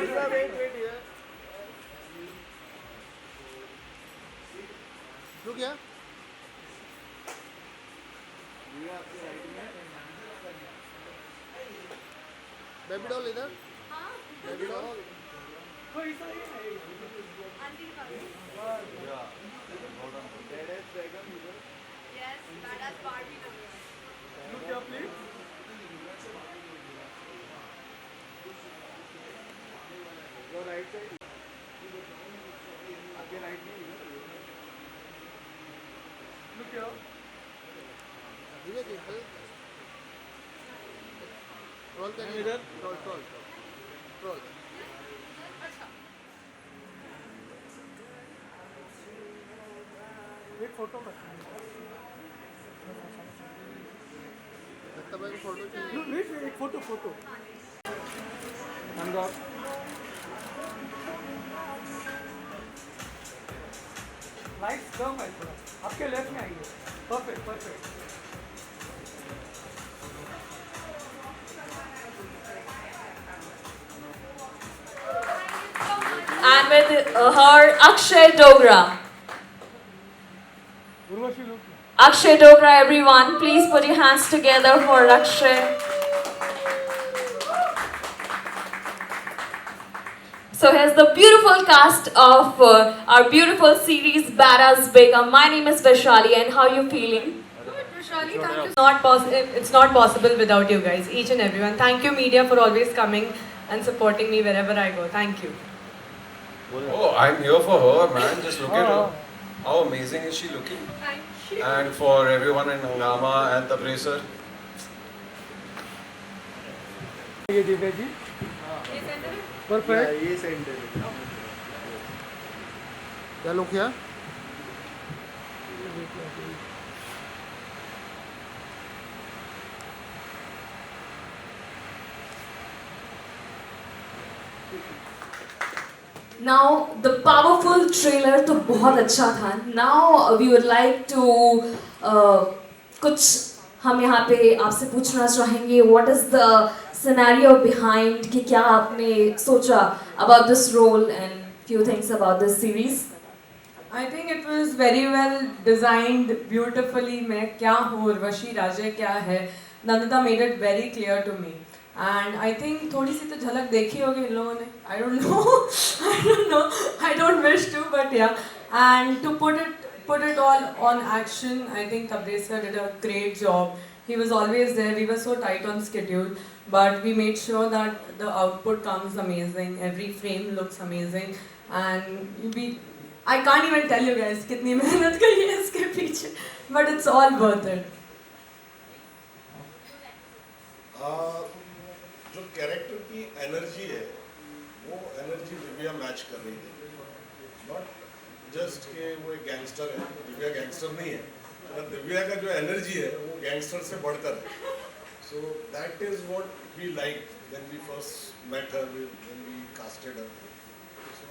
wait here. रुक गया baby doll इधर baby doll Look here, please. Your right side आपके राइट में Look here. धीरे धीरे रोल करिए इधर रोल रोल रोल एक फोटो में दत्ता भाई को फोटो चाहिए वेट एक फोटो अंदर लाइट्स कम है थोड़ा आपके लेफ्ट में आइए perfect And with her, Akshay Dogra. Urvashi look Akshay Dogra, everyone, please put your hands together for Akshay. So here's the beautiful cast of our beautiful series Badass Begum. My name is Vaishali, and how are you feeling? It's not possible without you guys, each and everyone. Thank you, media, for always coming and supporting me wherever I go. Thank you. Oh, I'm here for her, man. Just look at her. How amazing is she looking? Thank you. And for everyone in Hangama and Tabre sir. ये Divya ji perfect ये centre क्या लोग क्या Now the powerful trailer तो बहुत अच्छा था. Now we would like to कुछ हम यहाँ पे आपसे पूछना चाहेंगे. What is the scenario behind कि क्या आपने सोचा about this role and few things about this series? I think it was very well designed, beautifully. मैं क्या हूँ, उर्वशी राजे क्या है, Nandita made it very clear to me. And I think थोड़ी सी तो झलक देखी होगी इन लोगों ने. I don't know, I don't wish to, but yeah. And to put it all on action, I think Tabreza did a great job. He was always there. We were so tight on schedule, but we made sure that the output comes amazing. Every frame looks amazing, and I can't even tell you guys कितनी मेहनत करी है इसके पीछे, but it's all worth it. जो character की energy है वो एनर्जी दिव्या मैच कर रही थी. नॉट जस्ट के वो एक गैंगस्टर है, दिव्या गैंगस्टर नहीं है, पर दिव्या का जो एनर्जी है वो गैंगस्टर से बढ़कर है. So that is what we like when we first met her, when we casted her. So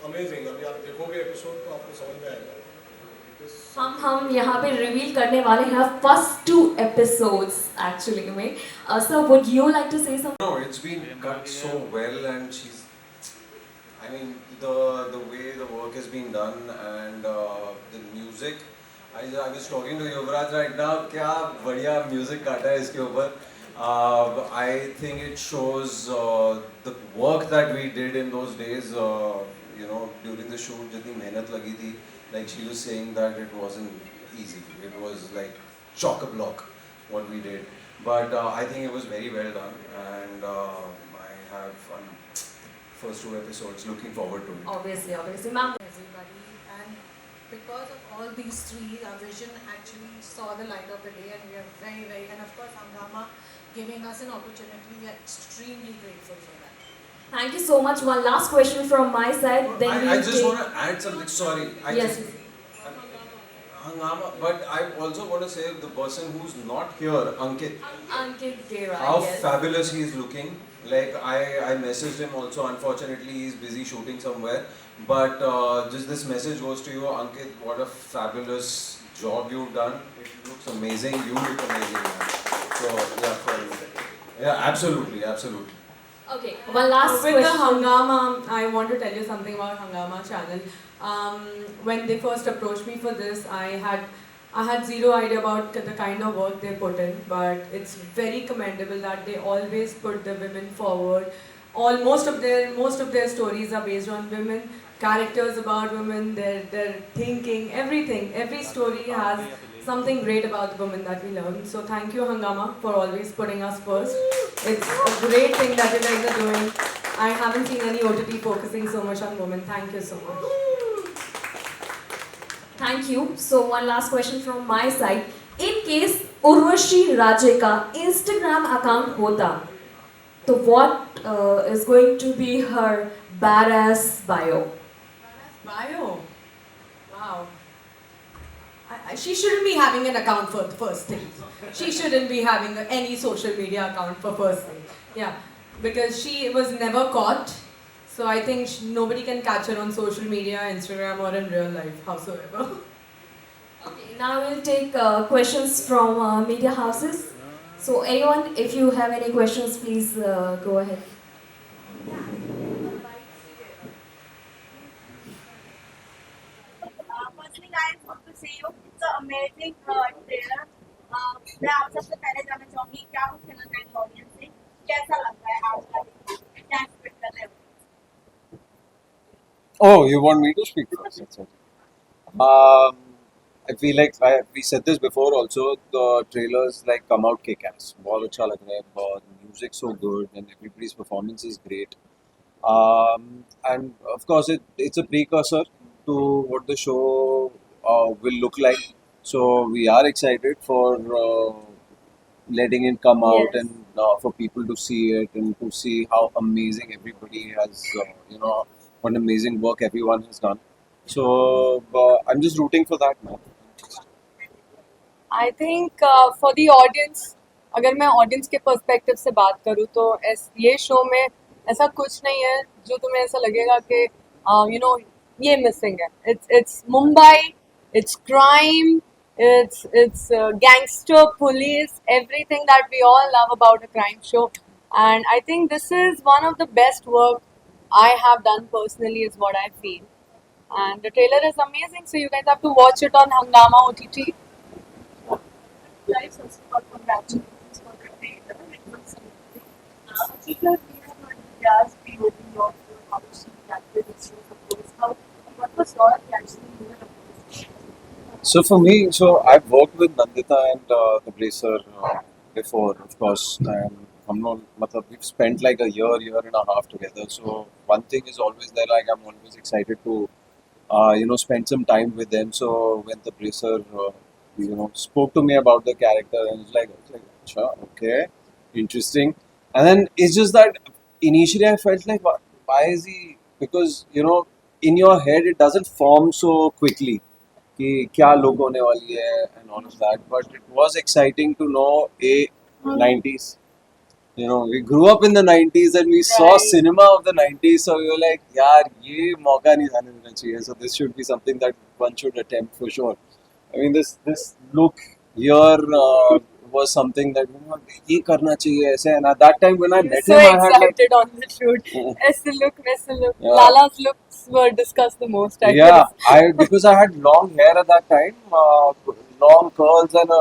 amazing. अभी आप देखोगे एपिसोड तो आपको समझ में आएगा. हम यहाँ पे रिवील करने वाले हैं फर्स्ट 2 episodes actually में. Sir, would you like to say something? No, it's been cut so well, and she's. I mean, the way the work has been done and the music. I was talking to Yuvraj right now. क्या बढ़िया music काटा है इसके ऊपर. I think it shows the work that we did in those days. During the shoot, जितनी मेहनत लगी थी. Like she was saying that it wasn't easy. It was like chock-a-block what we did. But I think it was very well done, and I have first 2 episodes. Looking forward to it. Obviously, ma'am. Everybody, and because of all these three, our vision actually saw the light of the day, and we are very, and of course Hangama giving us an opportunity. We are extremely grateful for that. Thank you so much. One last question from my side. Then I we'll just take... want to add something. Sorry. Yes. Hangama, but I also want to say the person who's not here, Ankit. Ankit Gera, How yes. fabulous he is looking. Like I messaged him also. Unfortunately, he's busy shooting somewhere. But just this message goes to you, Ankit. What a fabulous job you've done. It looks amazing. You look amazing. So yeah, absolutely. Okay, one last With question. the Hangama, I want to tell you something about Hangama channel. When they first approached me for this, I had zero idea about the kind of work they put in, but it's very commendable that they always put the women forward. Most of their stories are based on women, characters about women, their thinking, everything. Every story has something great about the women that we learn. So thank you, Hangama, for always putting us first. It's a great thing that you guys are doing. I haven't seen any OTT focusing so much on women. Thank you so much. Thank you. So one last question from my side. In case Urvashi Raje का Instagram account होता, तो what is going to be her badass bio? Bio. Wow. She shouldn't be having an account for the first thing. She shouldn't be having any social media account for first thing. Yeah, because she was never caught. So I think nobody can catch her on social media, Instagram, or in real life, howsoever. Okay, now we'll take questions from media houses. So anyone, if you have any questions, please go ahead. Firstly, guys, want to say you it's an amazing trailer. मैं आप सबसे पहले जानना चाहूंगी क्या कुछ कहना चाहेंगे ऑडियंस से कैसा लग रहा है आज का क्या एक्सपेक्ट कर रहे हो Oh, you want me to speak first? That's okay. I feel like we said this before also. The trailers like come out kick-ass. बहुत अच्छा लग रहा है. बहुत music so good and everybody's performance is great. And of course, it's a precursor to what the show will look like. So we are excited for letting it come out Yes. and for people to see it and to see how amazing everybody has, what amazing work everyone has done. So I'm just rooting for that now. I think for the audience अगर मैं audience के perspective से बात करूँ तो ये show में ऐसा कुछ नहीं है जो तुम्हें ऐसा लगेगा कि यू नो ये मिसिंग है it's Mumbai it's crime it's gangster police everything that we all love about a crime show and I think this is one of the best work I have done personally is what I feel and the trailer is amazing so you guys have to watch it on Hangama OTT. Guys, first of all, congratulations for the trailer. It looks amazing. Chika, we have heard Yas be opening your how she reacted to the post. What was your reaction to the So for me, I've worked with Nandita and the Bracer before, of course, and we've spent like a year and a half together. So one thing is always there, like I'm always excited to, spend some time with them. So when the Bracer, spoke to me about the character, and it's like, "Acha, okay, interesting." And then it's just that initially I felt like, why is he? Because in your head it doesn't form so quickly. कि क्या look होने वाली है and all of that, but it was exciting to know 90s. We grew up in the 90s and we saw Right. cinema of the 90s, so we were like, यार ये मौका नहीं जाने देना चाहिए. So this should be something that one should attempt for sure. I mean, this look here was something that ये करना चाहिए ऐसे. And at that time when I met So him, I had like, excited on the shoot. West look. Yeah. Lala's looks were discussed the most. I yeah, guess. because I had long hair at that time, long curls and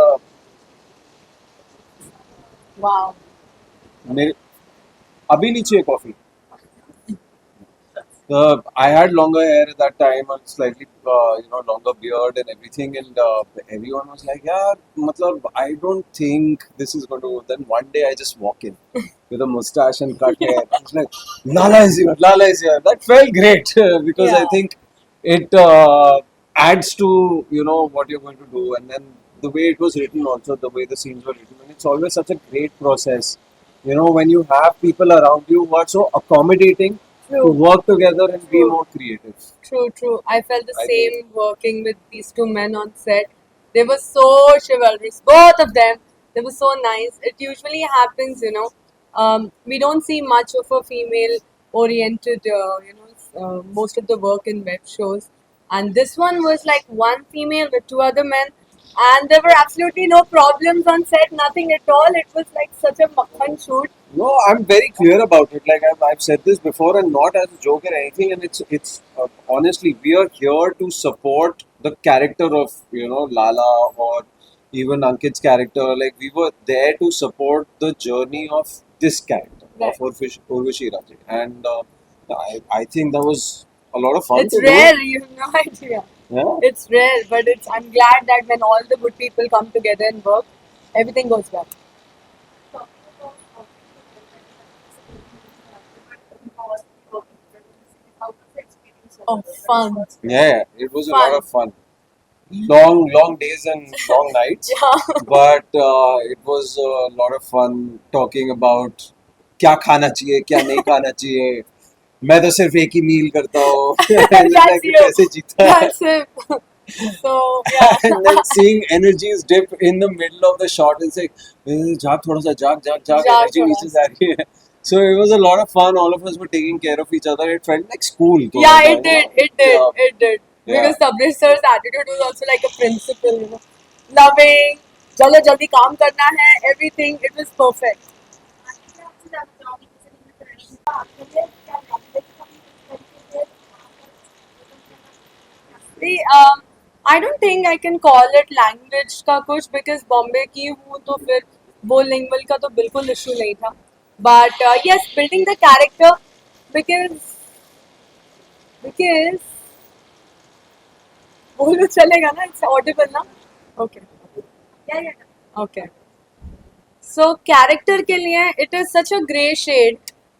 Wow. मेरे अभी नहीं चाहिए coffee. I had longer hair at that time and slightly, longer beard and everything, and everyone was like, "Yeah, matlab, I don't think this is going to." Then one day I just walk in with a mustache and cut hair. I was like, "Lala is here, Lala is here." That felt great because I Yeah. think it adds to what you're going to do, and then the way it was written, also the way the scenes were written, and it's always such a great process. When you have people around you who are so accommodating to True. work together and be True. more creative. True. I felt the I same working with these two men on set. They were so chivalrous, both of them. They were so nice. It usually happens, we don't see much of a female-oriented, most of the work in web shows. And this one was like one female with two other men. And there were absolutely no problems on set, nothing at all. It was like such a makhan shoot. No, I'm very clear about it. Like I've said this before, and not as a joke or anything. And it's honestly, we are here to support the character of Lala or even Ankit's character. Like we were there to support the journey of this character Right. of Urvashi Raje, and I think that was a lot of fun. It's to rare, you have no idea. Do. Yeah. It's rare, but I'm glad that when all the good people come together and work, everything goes well. Oh, fun. Yeah, it was a Fun. lot of fun. Long days and long nights. Yeah. But it was a lot of fun talking about क्या खाना चाहिए क्या नहीं खाना चाहिए मैं तो सिर्फ एक ही मील करता हूँ That's you. कैसे जीता है That's it. So, yeah. and then seeing energies dip in the middle of the shot and say जाग थोड़ा सा जाग energy थोड़ा नीचे जा रही है so it was a lot of fun all of us were taking care of each other it felt like school Yeah, it did. Yeah. It did. Yeah. Because Sabri sir's attitude was also like a principal, Loving, चलो जल्दी काम करना है, everything. It was perfect. See, I don't think I can call it language का कुछ because Bombay की हूँ तो फिर वो lingual का तो बिल्कुल issue नहीं था. But yes, building the character because बोलो चलेगा ना? It's audible ना? Okay. Okay. So character के लिए it is such a grey shade.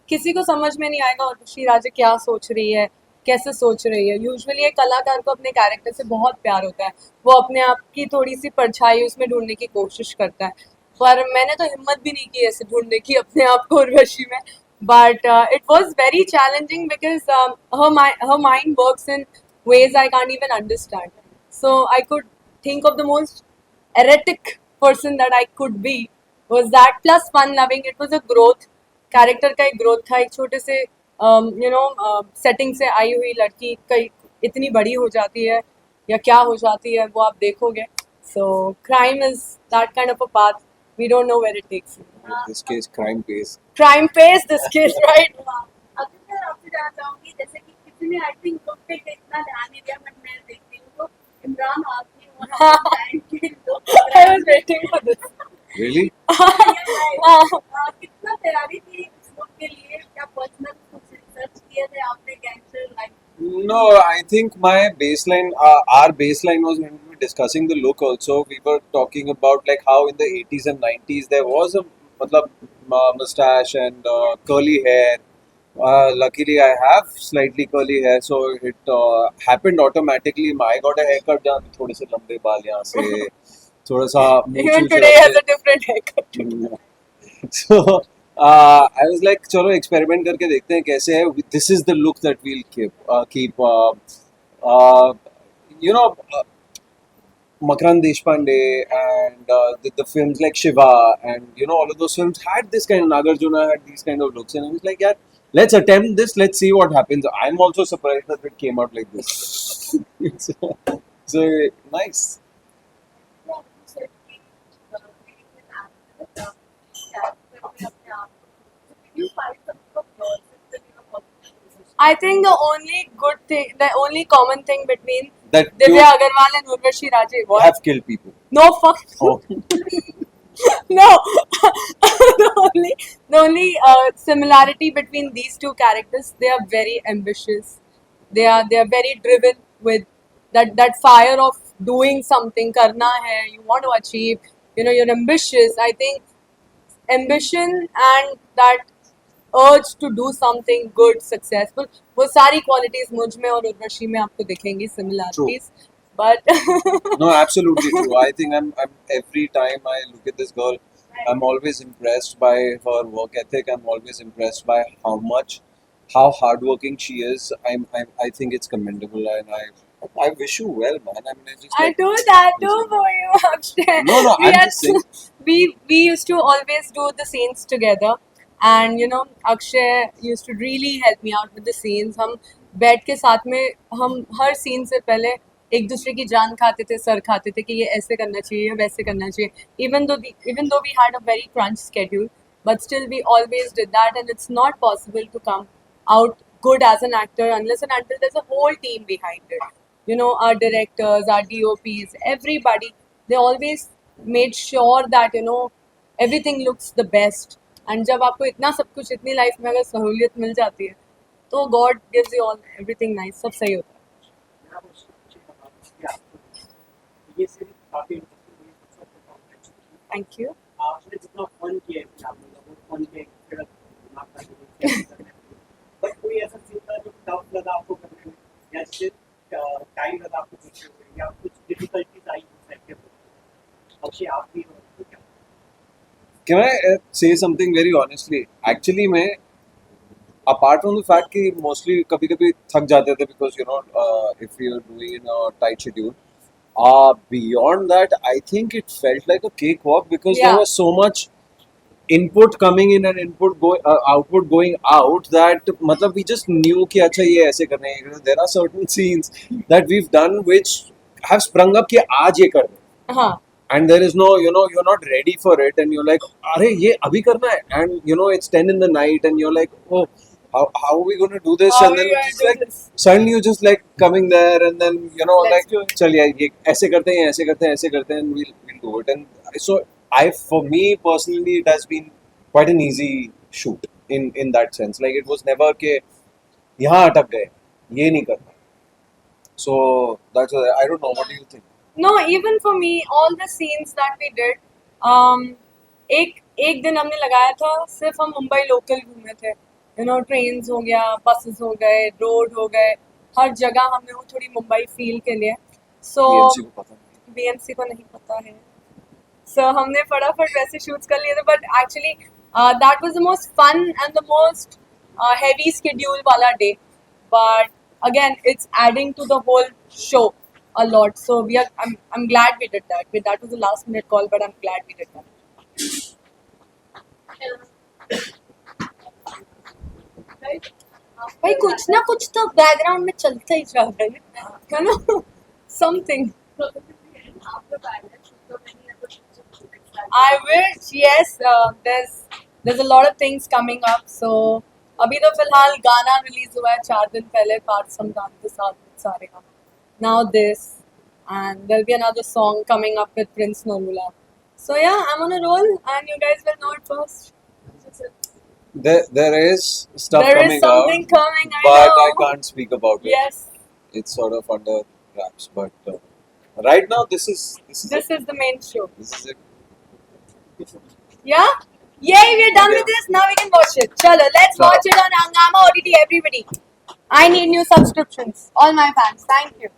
किसी को समझ में नहीं आएगा उर्वशी राजे क्या सोच रही है कैसे सोच रही है यूजुअली एक कलाकार को अपने कैरेक्टर से बहुत प्यार होता है वो अपने आप की थोड़ी सी परछाई उसमें ढूंढने की कोशिश करता है पर मैंने तो हिम्मत भी नहीं की ऐसे ढूंढने की अपने आप को उर्वशी में but it was very challenging because her mind works in ways I can't even understand so I could think of the most erratic person that I could be was that plus fun loving it was a growth character का एक growth था एक छोटे से setting से आई हुई लड़की कई इतनी बड़ी हो जाती है या क्या हो जाती है वो आप देखोगे so crime is that kind of a path we don't know where it takes in this case crime pays this case right अगर मैं आपसे जानना चाहूंगी जैसे कि किसी ने आई थिंक बुक पे इतना ध्यान नहीं दिया बट मैं देखती हूँ तो Imran Hashmi I was waiting for this really कितना तैयारी थी इस बुक के लिए क्या पर्सनल कुछ रिसर्च किए थे आपने gangster life No, I think my baseline, our baseline was when we were discussing the look also, we were talking about like how in the 80s and 90s there was a matlab, mustache and curly hair. Luckily, I have slightly curly hair, so it happened automatically. I got a haircut जहाँ पे थोड़े से लंबे बाल यहाँ से थोड़ा सा even today has a different haircut so I was like चलो experiment करके देखते हैं कैसे है this is the look that we'll keep you know Makarand Deshpande and the films like Shiva and all of those films had this kind of Nagarjuna had these kind of looks and I was like yeah let's attempt this let's see what happens I'm also surprised that it came out like this so nice I think the only good thing, the only common thing between that Divya you Agarwal and Urvashi Raje was have killed people no fuck. oh. No, the only similarity between these two characters, they are very ambitious. They are very driven with that fire of doing something. Karna hai, you want to achieve. You're ambitious. I think ambition and that urge to do something good, successful, वो सारी qualities मुझ में और उर्वशी में आपको दिखेंगी similarities. But No, absolutely true. I think I'm every time I look at this girl, I'm always impressed by her work ethic. I'm always impressed by how hardworking she is. I think it's commendable, and I wish you well, man. I mean, I just I do that too for you, Akshay. No, We I'm had just saying. we used to always do the scenes together, and Akshay used to really help me out with the scenes. हम बैठ के साथ में हम हर scene से पहले एक दूसरे की जान खाते थे, सर खाते थे कि ये ऐसे करना चाहिए, वैसे करना चाहिए. Even though we had a very crunch schedule, but still we always did that, and it's not possible to come out good as an actor unless and until there's a whole team behind it. You know, our directors, our DOPs, everybody, they always made sure that, you know, everything looks the best. And जब आपको इतना सब कुछ इतनी life में अगर सहूलियत मिल जाती है तो God gives you all everything nice, सब सही होता है. ये सिर्फ काफी इंटरेस्टिंग. Thank you. आपने जितना फन किया है आपने बहुत फन किया बट कोई ऐसा सीन था जो टफ लगा आपको करने में या सिर्फ टाइम लगा आपको करने में या कुछ डिफिकल्टीज आई सेट में अक्षय आप भी हो क्या? Can I say something very honestly? Actually, मैं apart from the fact कि mostly कभी-कभी थक जाते थे because you know if you're doing in a tight schedule. Beyond that, I think it felt like a cakewalk because there Yeah. was so much input coming in and output going out that मतलब we just knew कि अच्छा ये ऐसे करना है. There are certain scenes that we've done which have sprung up कि आज ये करना है. हाँ. And there is no, you know, you're not ready for it and you're like, अरे ये अभी करना है, and you know it's 10 in the night and you're like, oh, how are we going to do this? How And are then we gonna it's do like this? suddenly you just like coming there and then you know Let's like do it. चल यार ये ऐसे करते हैं, ऐसे करते हैं, ऐसे करते हैं, and we'll do it. And so for me personally it has been quite an easy shoot in that sense. Like it was never के यहाँ अटक गए, ये नहीं करना. So that's why I don't know. What do you think? No, even for me, all the scenes that we did, एक दिन हमने लगाया था सिर्फ हम मुंबई लोकल घूमे थे. You know, trains हो गया, buses हो गए, road हो गए, हर जगह हमने वो थोड़ी मुंबई feel के लिए. So BMC को पता नहीं. BMC को नहीं पता है. So हमने फटाफट वैसे shoots कर लिए थे, but actually that was the most fun and the most heavy schedule वाला day. But again, it's adding to the whole show a lot. So I'm glad we did that. That was the last minute call, but I'm glad we did that. भाई कुछ ना कुछ तो background में चलता ही चल रहा है ना something. I wish, yes. There's a lot of things coming up. So अभी तो फिलहाल गाना रिलीज हुआ है 4 दिन पहले पार्थ समदान के साथ सारे गाना. Now this, and there'll be another song coming up with Prince Norula. So yeah, I'm on a roll, and you guys will know it first. There is stuff There coming is something out, coming. I but know. I can't speak about it. Yes, It's sort of under wraps. But right now, this is this it. is the main show. This is it. Yeah? Yay, we're done with this. Now we can watch it. Chalo, let's Chalo. watch it on Hangama OTT, everybody. I need new subscriptions. All my fans. Thank you.